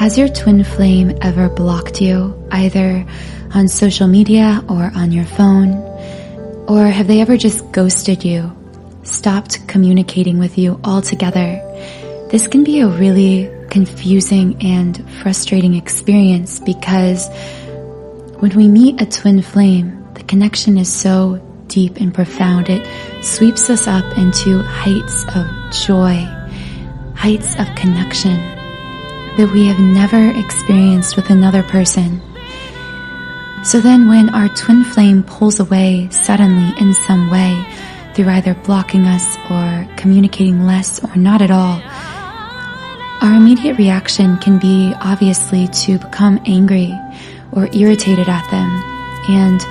Has your twin flame ever blocked you, either on social media or on your phone? Or have they ever just ghosted you, stopped communicating with you altogether? This can be a really confusing and frustrating experience because when we meet a twin flame, the connection is so deep and profound. It sweeps us up into heights of joy, heights of connection that we have never experienced with another person. So then when our twin flame pulls away suddenly in some way, through either blocking us or communicating less or not at all, our immediate reaction can be obviously to become angry or irritated at them, and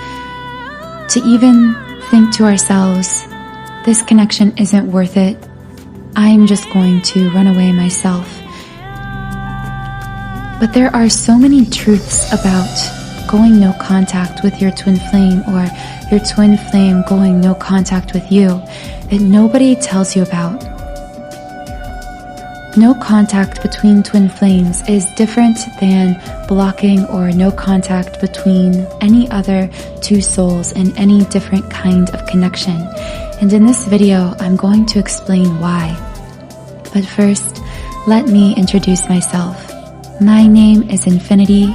to even think to ourselves, this connection isn't worth it. I'm just going to run away myself. But there are so many truths about going no contact with your twin flame, or your twin flame going no contact with you, that nobody tells you about. No contact between twin flames is different than blocking or no contact between any other two souls in any different kind of connection. And in this video, I'm going to explain why. But first, let me introduce myself. My name is Infinity,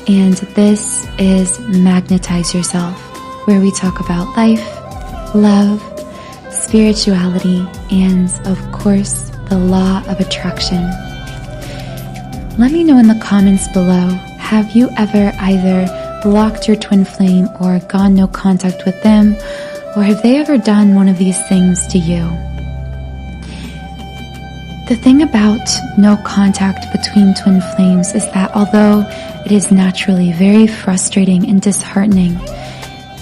and this is Magnetize Yourself, where we talk about life, love, spirituality, and of course, the law of attraction. Let me know in the comments below, have you ever either blocked your twin flame or gone no contact with them, or have they ever done one of these things to you? The thing about no contact between twin flames is that although it is naturally very frustrating and disheartening,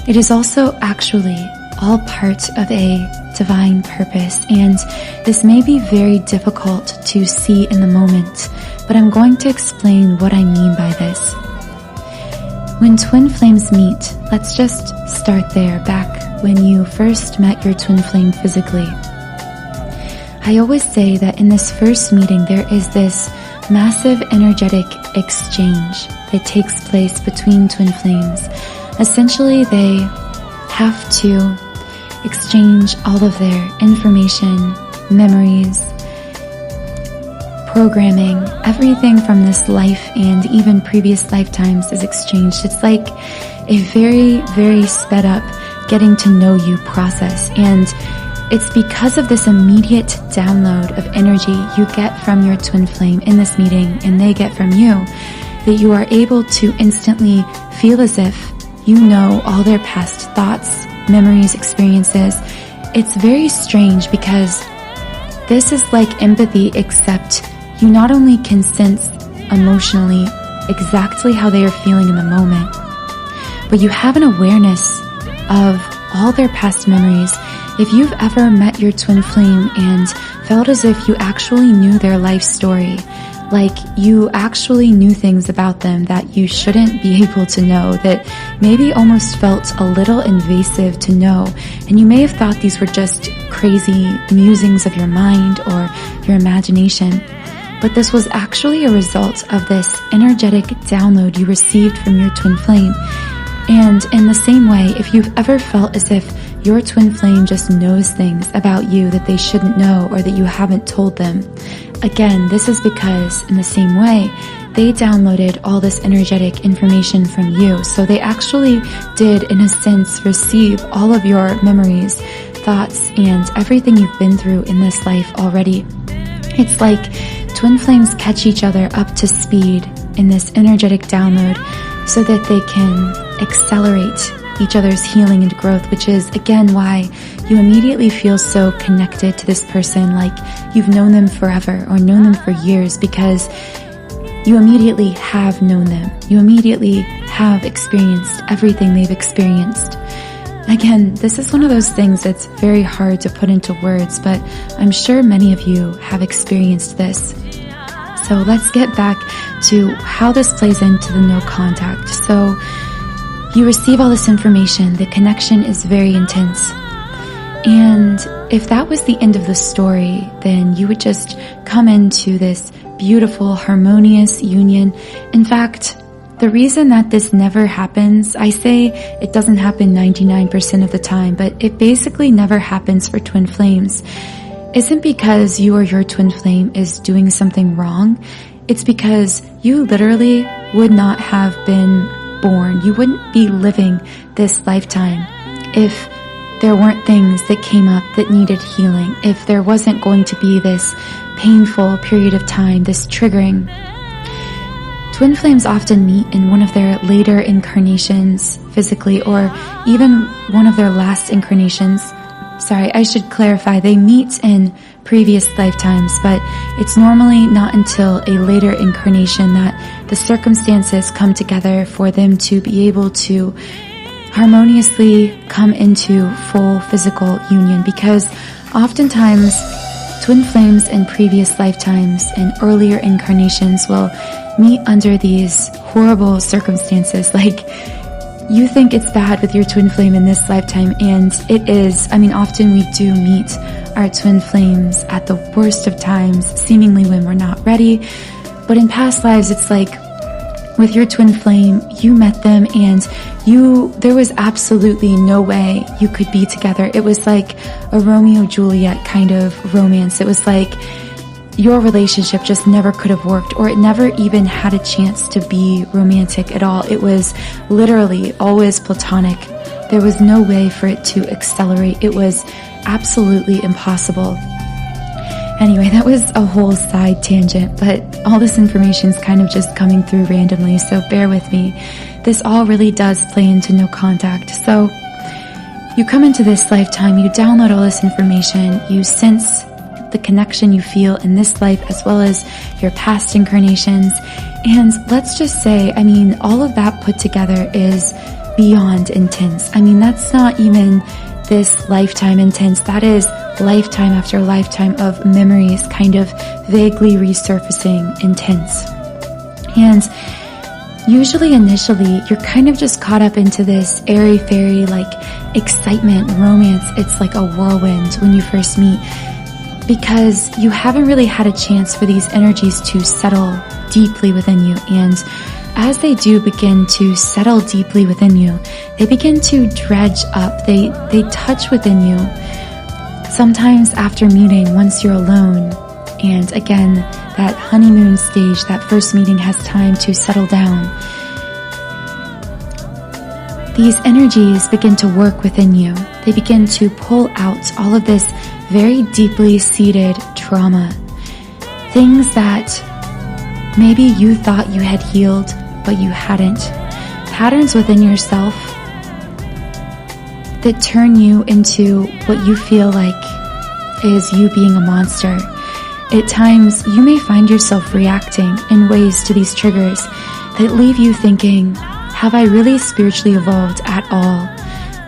it is also actually all part of a divine purpose, and this may be very difficult to see in the moment, but I'm going to explain what I mean by this. When twin flames meet, let's just start there, back when you first met your twin flame physically. I always say that in this first meeting there is this massive energetic exchange that takes place between twin flames. Essentially, they have to exchange all of their information, memories, programming, everything from this life and even previous lifetimes is exchanged. It's like a very, very sped up getting to know you process, and it's because of this immediate download of energy you get from your twin flame in this meeting and they get from you, that you are able to instantly feel as if you know all their past thoughts, memories, experiences. It's very strange because this is like empathy, except you not only can sense emotionally exactly how they are feeling in the moment, but you have an awareness of all their past memories. If you've ever met your twin flame and felt as if you actually knew their life story, like you actually knew things about them that you shouldn't be able to know, that maybe almost felt a little invasive to know, and you may have thought these were just crazy musings of your mind or your imagination, but this was actually a result of this energetic download you received from your twin flame. And in the same way, if you've ever felt as if your twin flame just knows things about you that they shouldn't know or that you haven't told them, again, this is because in the same way, they downloaded all this energetic information from you. So they actually did, in a sense, receive all of your memories, thoughts, and everything you've been through in this life already. It's like twin flames catch each other up to speed in this energetic download so that they can accelerate each other's healing and growth, which is again why you immediately feel so connected to this person, like you've known them forever or known them for years, because you immediately have known them. You immediately have experienced everything they've experienced. Again, this is one of those things that's very hard to put into words, but I'm sure many of you have experienced this. So let's get back to how this plays into the no contact. So you receive all this information, the connection is very intense. And if that was the end of the story, then you would just come into this beautiful, harmonious union. In fact, the reason that this never happens, I say it doesn't happen 99% of the time, but it basically never happens for twin flames, isn't because you or your twin flame is doing something wrong. It's because you literally would not have been born. You wouldn't be living this lifetime if there weren't things that came up that needed healing, if there wasn't going to be this painful period of time, this triggering. Twin flames often meet in one of their later incarnations physically, or even one of their last incarnations. Sorry, I should clarify, they meet in previous lifetimes, but it's normally not until a later incarnation that the circumstances come together for them to be able to harmoniously come into full physical union, because oftentimes twin flames in previous lifetimes and earlier incarnations will meet under these horrible circumstances. Like, you think it's bad with your twin flame in this lifetime, and it is. I mean, often we do meet our twin flames at the worst of times, seemingly when we're not ready. But in past lives, it's like with your twin flame, you met them and there was absolutely no way you could be together. It was like a Romeo-Juliet kind of romance. It was like your relationship just never could have worked, or it never even had a chance to be romantic at all. It was literally always platonic. There was no way for it to accelerate. It was absolutely impossible. Anyway, that was a whole side tangent, but all this information is kind of just coming through randomly, so bear with me. This all really does play into no contact. So you come into this lifetime, you download all this information, you sense the connection you feel in this life as well as your past incarnations. And let's just say, I mean, all of that put together is beyond intense. I mean, that's not even this lifetime intense. That is lifetime after lifetime of memories kind of vaguely resurfacing intense. And usually initially, you're kind of just caught up into this airy-fairy, like, excitement, romance. It's like a whirlwind when you first meet, because you haven't really had a chance for these energies to settle deeply within you. And as they do begin to settle deeply within you, they begin to dredge up. They touch within you. Sometimes after meeting, once you're alone, and again, that honeymoon stage, that first meeting has time to settle down, these energies begin to work within you. They begin to pull out all of this very deeply seated trauma. Things that maybe you thought you had healed, but you hadn't. Patterns within yourself that turn you into what you feel like is you being a monster. At times, you may find yourself reacting in ways to these triggers that leave you thinking, have I really spiritually evolved at all?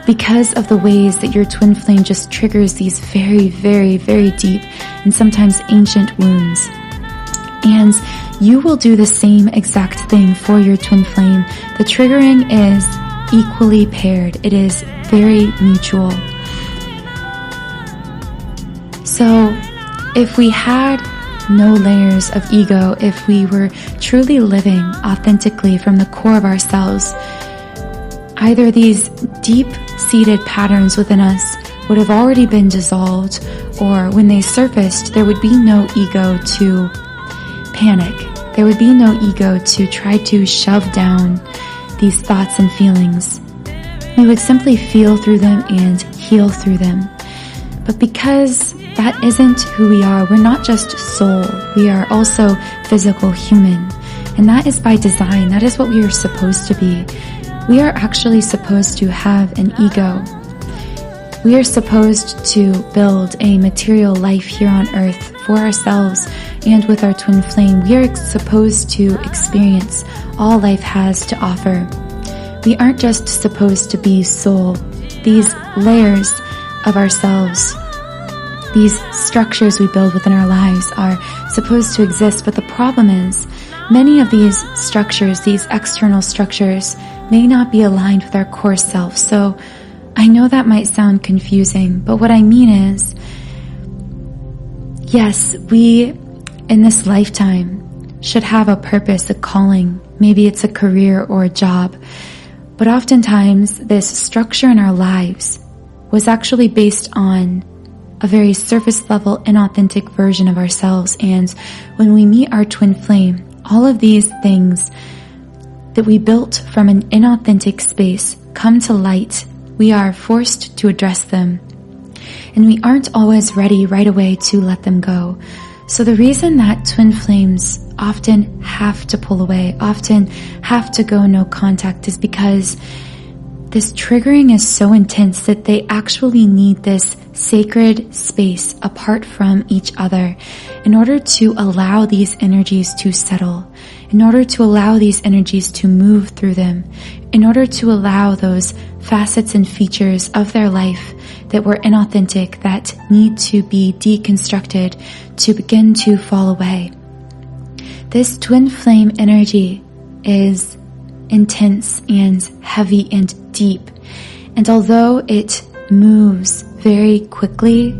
Because of the ways that your twin flame just triggers these very, very, very deep and sometimes ancient wounds. And you will do the same exact thing for your twin flame. The triggering is equally paired. It is very mutual. So if we had no layers of ego, if we were truly living authentically from the core of ourselves, either these deep-seated patterns within us would have already been dissolved, or when they surfaced, there would be no ego to panic. There would be no ego to try to shove down these thoughts and feelings. We would simply feel through them and heal through them. But because that isn't who we are, we're not just soul, we are also physical human. And that is by design. That is what we are supposed to be. We are actually supposed to have an ego. We are supposed to build a material life here on earth for ourselves and with our twin flame. We are supposed to experience all life has to offer. We aren't just supposed to be soul. These layers of ourselves, these structures we build within our lives are supposed to exist, but the problem is many of these structures, these external structures, may not be aligned with our core self. So I know that might sound confusing, but what I mean is, yes, we in this lifetime should have a purpose, a calling. Maybe it's a career or a job. But oftentimes, this structure in our lives was actually based on a very surface level, inauthentic version of ourselves. And when we meet our twin flame, all of these things that we built from an inauthentic space come to light. We are forced to address them. And we aren't always ready right away to let them go. So the reason that twin flames often have to pull away, often have to go no contact, is because this triggering is so intense that they actually need this sacred space apart from each other in order to allow these energies to settle, in order to allow these energies to move through them, in order to allow those facets and features of their life that were inauthentic, that need to be deconstructed, to begin to fall away. This twin flame energy is intense and heavy and deep. And although it moves very quickly,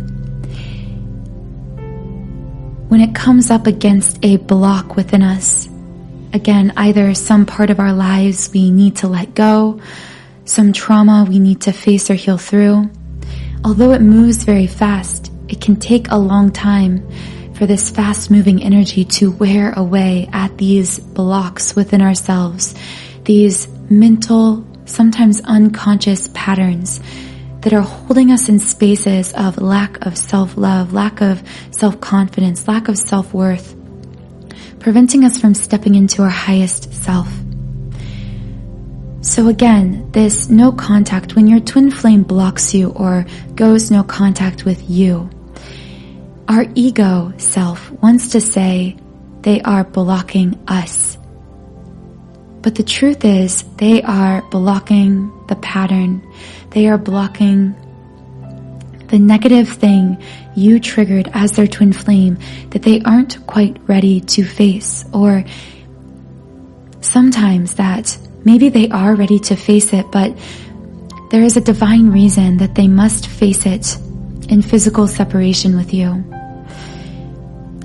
when it comes up against a block within us, again, either some part of our lives we need to let go, some trauma we need to face or heal through, although it moves very fast, it can take a long time for this fast-moving energy to wear away at these blocks within ourselves, these mental, sometimes unconscious patterns that are holding us in spaces of lack of self-love, lack of self-confidence, lack of self-worth, preventing us from stepping into our highest self. So again, this no contact, when your twin flame blocks you or goes no contact with you, our ego self wants to say they are blocking us. But the truth is, they are blocking the pattern. They are blocking the negative thing you triggered as their twin flame that they aren't quite ready to face. Or sometimes that maybe they are ready to face it, but there is a divine reason that they must face it in physical separation with you.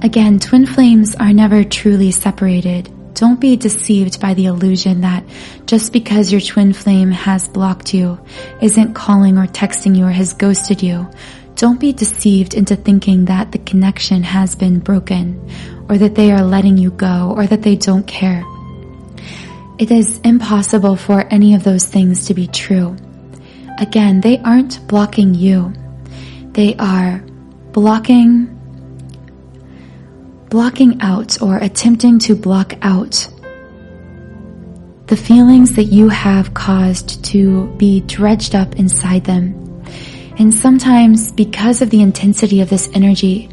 Again, twin flames are never truly separated. Don't be deceived by the illusion that just because your twin flame has blocked you, isn't calling or texting you, or has ghosted you, don't be deceived into thinking that the connection has been broken, or that they are letting you go, or that they don't care. It is impossible for any of those things to be true. Again, they aren't blocking you. They are blocking out, or attempting to block out, the feelings that you have caused to be dredged up inside them. And sometimes, because of the intensity of this energy,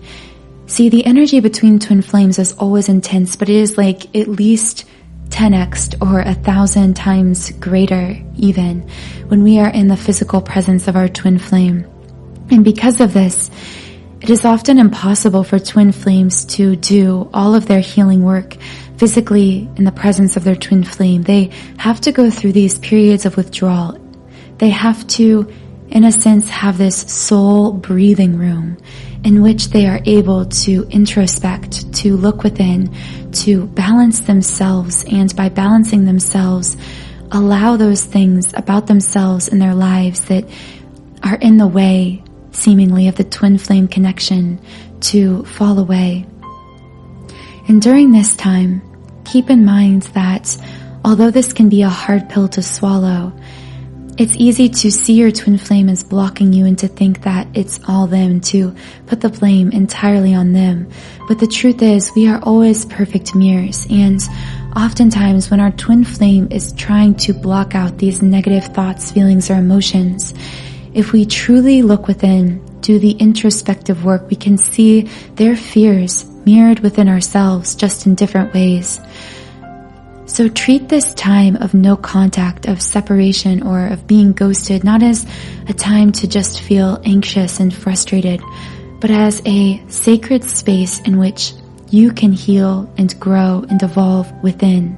see, the energy between twin flames is always intense, but it is like at least 10x or 1,000 times greater even when we are in the physical presence of our twin flame. And because of this, it is often impossible for twin flames to do all of their healing work physically in the presence of their twin flame. They have to go through these periods of withdrawal. They have to, in a sense, have this soul breathing room in which they are able to introspect, to look within, to balance themselves, and by balancing themselves, allow those things about themselves in their lives that are in the way, seemingly, of the twin flame connection to fall away. And during this time, keep in mind that although this can be a hard pill to swallow, it's easy to see your twin flame as blocking you and to think that it's all them, to put the blame entirely on them. But the truth is, we are always perfect mirrors, and oftentimes when our twin flame is trying to block out these negative thoughts, feelings, or emotions, if we truly look within, do the introspective work, we can see their fears mirrored within ourselves, just in different ways. So treat this time of no contact, of separation, or of being ghosted, not as a time to just feel anxious and frustrated, but as a sacred space in which you can heal and grow and evolve within.